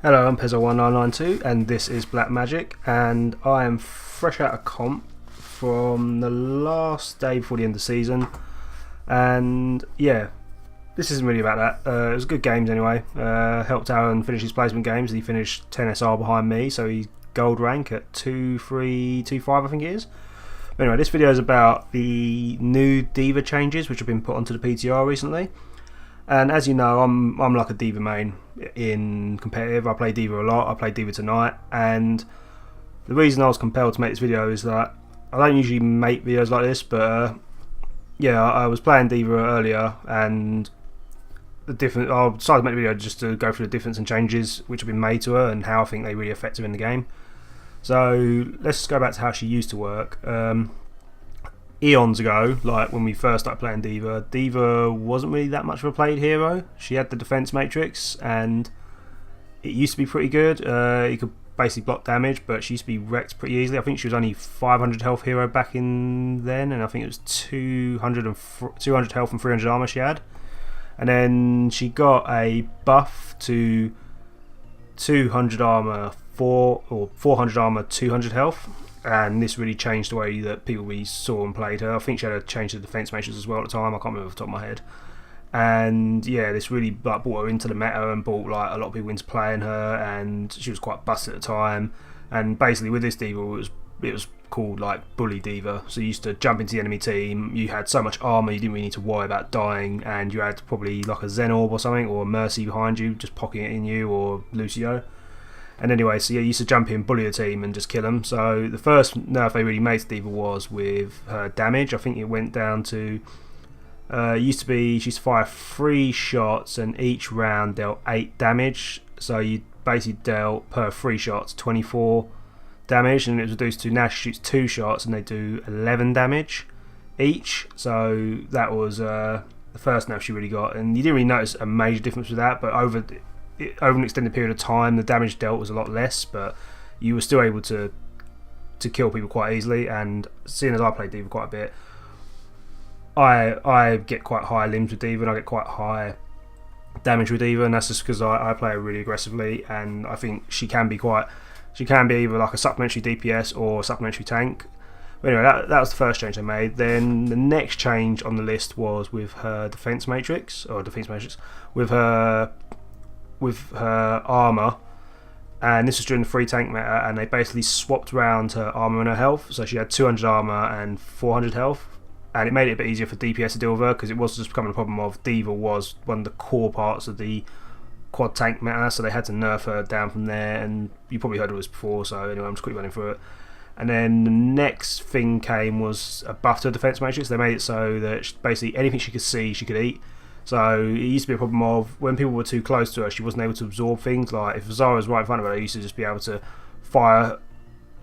Hello, I'm Pezzo1992 and this is Black Magic, and I am fresh out of comp from the last day before the end of the season. And yeah, this isn't really about that. It was good games anyway. Helped Aaron finish his placement games. He finished 10 SR behind me, so he's gold rank at 2-3-2-5 I think it is. But anyway, this video is about the new D.Va changes which have been put onto the PTR recently. And as you know, I'm like a D.Va main in competitive. I play D.Va a lot. I play D.Va tonight, and the reason I was compelled to make this video is that I don't usually make videos like this, but yeah, I was playing D.Va earlier, and I decided to make a video just to go through the difference and changes which have been made to her and how I think they really affect her in the game. So let's just go back to how she used to work. Eons ago, like when we first started playing D.Va, D.Va wasn't really that much of a played hero. She had the defense matrix and it used to be pretty good. You could basically block damage, but she used to be wrecked pretty easily. I think she was only 500 health hero back in then, and I think it was 200 health and 300 armor she had. And then she got a buff to 200 armor 400 armor 200 health, and this really changed the way that people we saw and played her. I think she had to change the defense matrix as well at the time. I can't remember off the top of my head. And yeah, this really brought her into the meta and brought like a lot of people into playing her, and she was quite busted at the time. And basically with this D.Va, it was called like bully D.Va. So you used to jump into the enemy team, you had so much armor you didn't really need to worry about dying, and you had probably like a Zen Orb or something, or a Mercy behind you just pocketing it in you, or Lucio. And anyway, so yeah, you used to jump in, bully the team and just kill them. So the first nerf they really made to D.Va was with her damage. I think it went down to she used to fire 3 shots and each round dealt 8 damage. So you basically dealt per 3 shots 24 damage, and it was reduced to now she shoots 2 shots and they do 11 damage each. So that was the first nerf she really got, and you didn't really notice a major difference with that, but over an extended period of time the damage dealt was a lot less, but you were still able to kill people quite easily. And seeing as I play D.Va quite a bit, I get quite high limbs with D.Va and I get quite high damage with D.Va, and that's just because I play her really aggressively, and I think she can be either like a supplementary DPS or a supplementary tank. But anyway, that was the first change they made. Then the next change on the list was with her defense matrix, with her armor, and this was during the free tank meta, and they basically swapped around her armor and her health. So she had 200 armor and 400 health, and it made it a bit easier for DPS to deal with her, because it was just becoming a problem of D.Va was one of the core parts of the quad tank meta, so they had to nerf her down from there, and you probably heard of this before, so anyway I'm just quickly running through it. And then the next thing came was a buff to her defense matrix. They made it so that basically anything she could see she could eat. So it used to be a problem of when people were too close to her, she wasn't able to absorb things. Like if Zara was right in front of her, they used to just be able to fire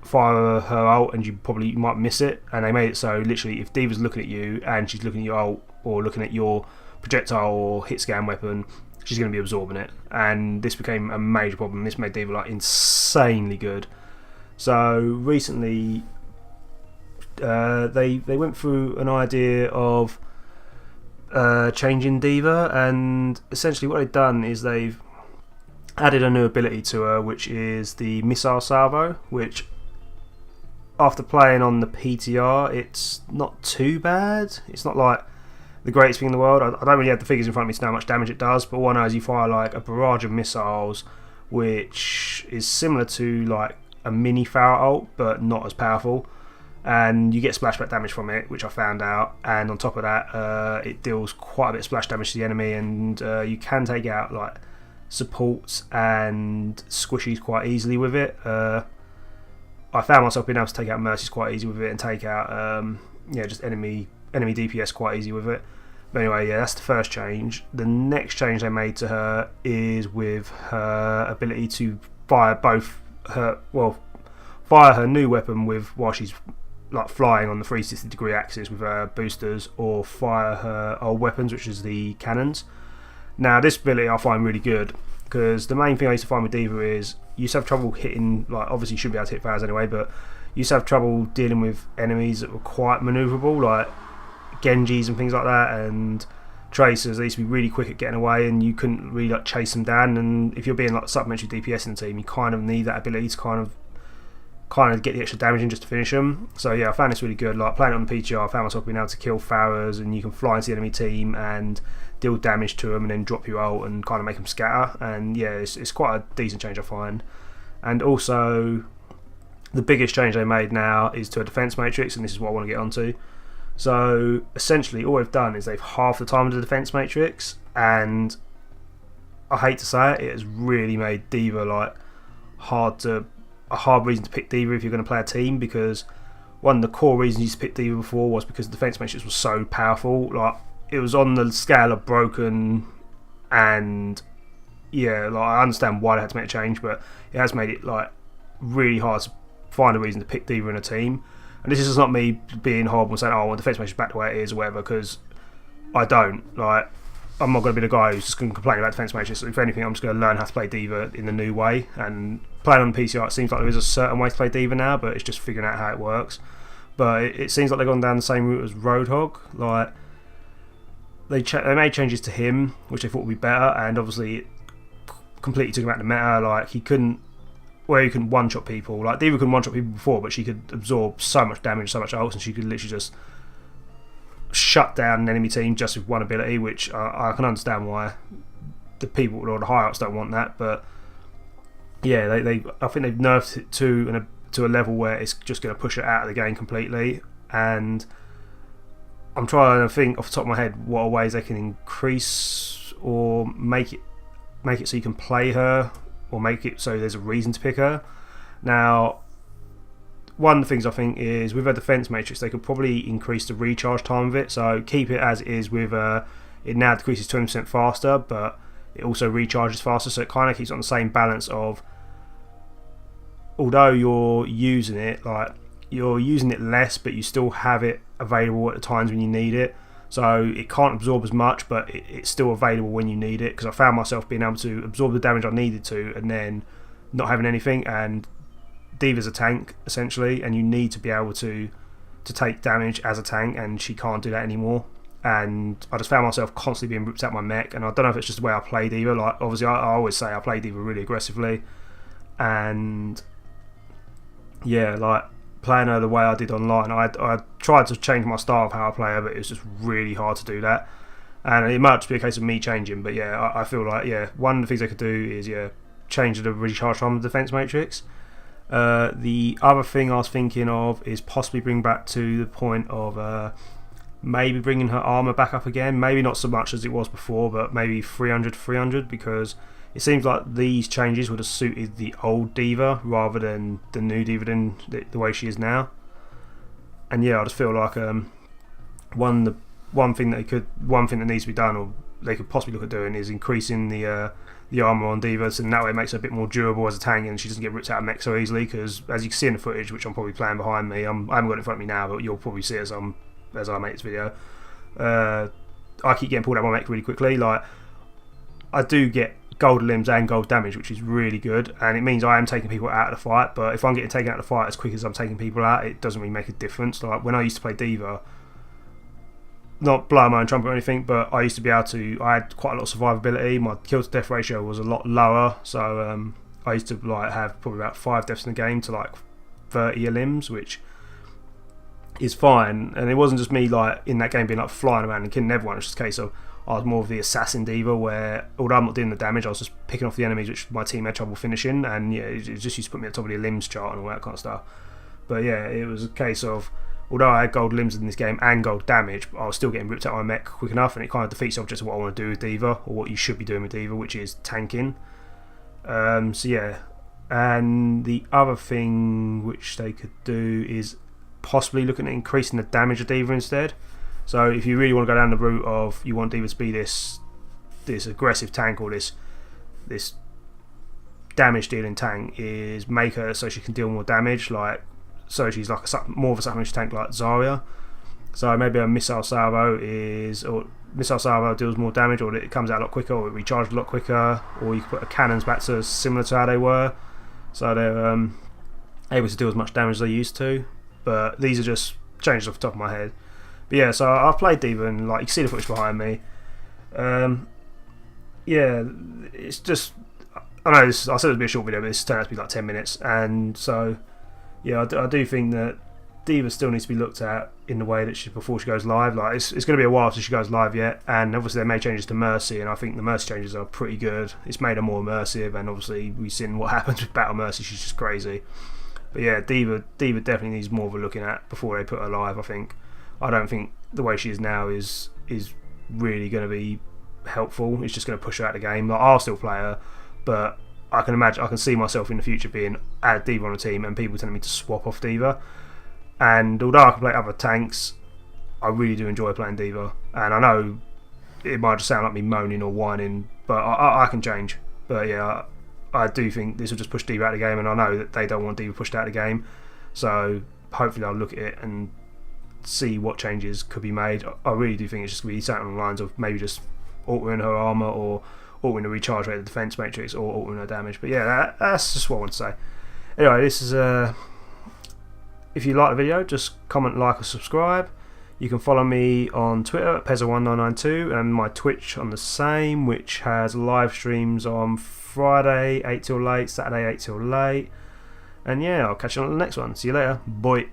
her ult, and you might miss it. And they made it so literally if D.Va's looking at you and she's looking at your ult or looking at your projectile or hit scan weapon, she's going to be absorbing it. And this became a major problem. This made D.Va like insanely good. So recently they went through an idea of changing D.Va, and essentially what they've done is they've added a new ability to her, which is the missile salvo, which after playing on the PTR it's not too bad. It's not like the greatest thing in the world. I don't really have the figures in front of me to know how much damage it does, but all I know is you fire like a barrage of missiles, which is similar to like a mini Pharah ult but not as powerful, and you get splashback damage from it, which I found out. And on top of that, it deals quite a bit of splash damage to the enemy, and you can take out like supports and squishies quite easily with it. I found myself being able to take out Mercies quite easy with it, and take out just enemy DPS quite easy with it. But anyway, yeah, that's the first change. The next change they made to her is with her ability to fire her new weapon while she's like flying on the 360-degree axis with her boosters, or fire her old weapons, which is the cannons. Now this ability I find really good, because the main thing I used to find with D.Va is you used to have trouble hitting, like obviously you should be able to hit Pharaohs anyway, but you used to have trouble dealing with enemies that were quite manoeuvrable, like Genjis and things like that, and tracers, they used to be really quick at getting away, and you couldn't really like chase them down. And if you're being like supplementary DPS in the team, you kind of need that ability to kind of get the extra damage in just to finish them. So yeah, I found this really good. Like playing it on the PTR, I found myself being able to kill Farahs, and you can fly into the enemy team and deal damage to them, and then drop your ult and kind of make them scatter. And yeah, it's quite a decent change, I find. And also, the biggest change they made now is to a defense matrix, and this is what I want to get onto. So essentially all they've done is they've halved the time of the defense matrix, and I hate to say it, it has really made D.Va like a hard reason to pick D.Va if you're going to play a team, because one of the core reasons you used to pick D.Va before was because the defense matrix was so powerful. Like it was on the scale of broken, and yeah, like I understand why they had to make a change, but it has made it like really hard to find a reason to pick D.Va in a team. And this is not me being horrible and saying, oh, I want defense matrix back the way it is or whatever, because I don't. Like, I'm not going to be the guy who's just going to complain about defense matrix. If anything, I'm just going to learn how to play D.Va in the new way. And playing on the PCR, it seems like there is a certain way to play D.Va now, but it's just figuring out how it works. But it seems like they've gone down the same route as Roadhog. Like, they made changes to him, which they thought would be better, and obviously it completely took him out of the meta. Like, he couldn't one-shot people. Like, D.Va couldn't one-shot people before, but she could absorb so much damage, so much ults, and she could literally just shut down an enemy team just with one ability, which I can understand why the people or the high-ups don't want that. But yeah, I think they've nerfed it to a level where it's just going to push it out of the game completely. And I'm trying to think off the top of my head what are ways they can increase or make it so you can play her, or make it so there's a reason to pick her. Now, one of the things I think is with a defense matrix, they could probably increase the recharge time of it. So keep it as it is with it now decreases 20% faster, but it also recharges faster. So it kind of keeps on the same balance of, although you're using it less, but you still have it available at the times when you need it. So it can't absorb as much, but it's still available when you need it. Because I found myself being able to absorb the damage I needed to, and then not having anything. And D.Va's a tank essentially, and you need to be able to take damage as a tank, and she can't do that anymore. And I just found myself constantly being ripped out my mech, and I don't know if it's just the way I play D.Va. Like obviously, I always say I play D.Va really aggressively, and yeah, like playing her the way I did online, I tried to change my style of how I play her, but it was just really hard to do that. And it might just be a case of me changing, but yeah, I feel like one of the things I could do is change the recharge time of the defense matrix. The other thing I was thinking of is possibly bring back to the point of maybe bringing her armor back up again. Maybe not so much as it was before, but maybe 300, because it seems like these changes would have suited the old D.Va rather than the new D.Va than the way she is now. And yeah, I just feel like one thing that needs to be done, or they could possibly look at doing, is increasing the armor on D.Va, so that way it makes her a bit more durable as a tank, and she doesn't get ripped out of mech so easily. Because as you can see in the footage, which I'm probably playing behind me, I haven't got it in front of me now, but you'll probably see it as I make this video. I keep getting pulled out of my mech really quickly. Like, I do get gold limbs and gold damage, which is really good, and it means I am taking people out of the fight. But if I'm getting taken out of the fight as quick as I'm taking people out, it doesn't really make a difference. Like when I used to play D.Va, not blowing my own trumpet or anything, but I used to be able to, I had quite a lot of survivability. My kill to death ratio was a lot lower, so I used to like have probably about 5 deaths in the game to like 30 limbs, which is fine. And it wasn't just me like in that game being like flying around and killing everyone. It's just a case of I was more of the assassin D.Va, where although I'm not doing the damage, I was just picking off the enemies which my team had trouble finishing, and yeah, it just used to put me at the top of the limbs chart and all that kind of stuff. But yeah, it was a case of, although I had gold limbs in this game and gold damage, I was still getting ripped out of my mech quick enough, and it kind of defeats the object of what I want to do with D.Va, or what you should be doing with D.Va, which is tanking. So yeah, and the other thing which they could do is possibly looking at increasing the damage of D.Va instead. So if you really want to go down the route of you want D.Va to be this aggressive tank, or this damage dealing tank, is make her so she can deal more damage, like so she's like more of a supplementary tank like Zarya. So maybe a missile salvo deals more damage, or it comes out a lot quicker, or it recharges a lot quicker, or you can put the cannons back to similar to how they were, so they're able to deal as much damage as they used to. But these are just changes off the top of my head. But yeah, so I've played D.Va, and like you can see the footage behind me. Yeah, it's just, I know this, I said it would be a short video, but this turned out to be like 10 minutes, and so yeah, I do think that D.Va still needs to be looked at in the way that before she goes live. Like it's going to be a while since she goes live yet, and obviously they made changes to Mercy, and I think the Mercy changes are pretty good. It's made her more immersive, and obviously we've seen what happens with Battle Mercy. She's just crazy. But yeah, D.Va definitely needs more of a looking at before they put her live. I don't think the way she is now is really going to be helpful. It's just going to push her out of the game. Like, I'll still play her, but I can see myself in the future being add D.Va on a team and people telling me to swap off D.Va. And although I can play other tanks, I really do enjoy playing D.Va. And I know it might just sound like me moaning or whining, but I can change. But yeah, I do think this will just push D.Va out of the game, and I know that they don't want D.Va pushed out of the game. So hopefully I'll look at it and see what changes could be made. I really do think it's just going to be something on the lines of maybe just altering her armour, or altering the recharge rate of the defense matrix, or altering her damage. But yeah, that's just what I want to say. Anyway, this is if you like the video, just comment, like, or subscribe. You can follow me on Twitter at Pezza1992, and my Twitch on the same, which has live streams on Friday 8 till late, Saturday 8 till late. And yeah, I'll catch you on the next one. See you later. Bye.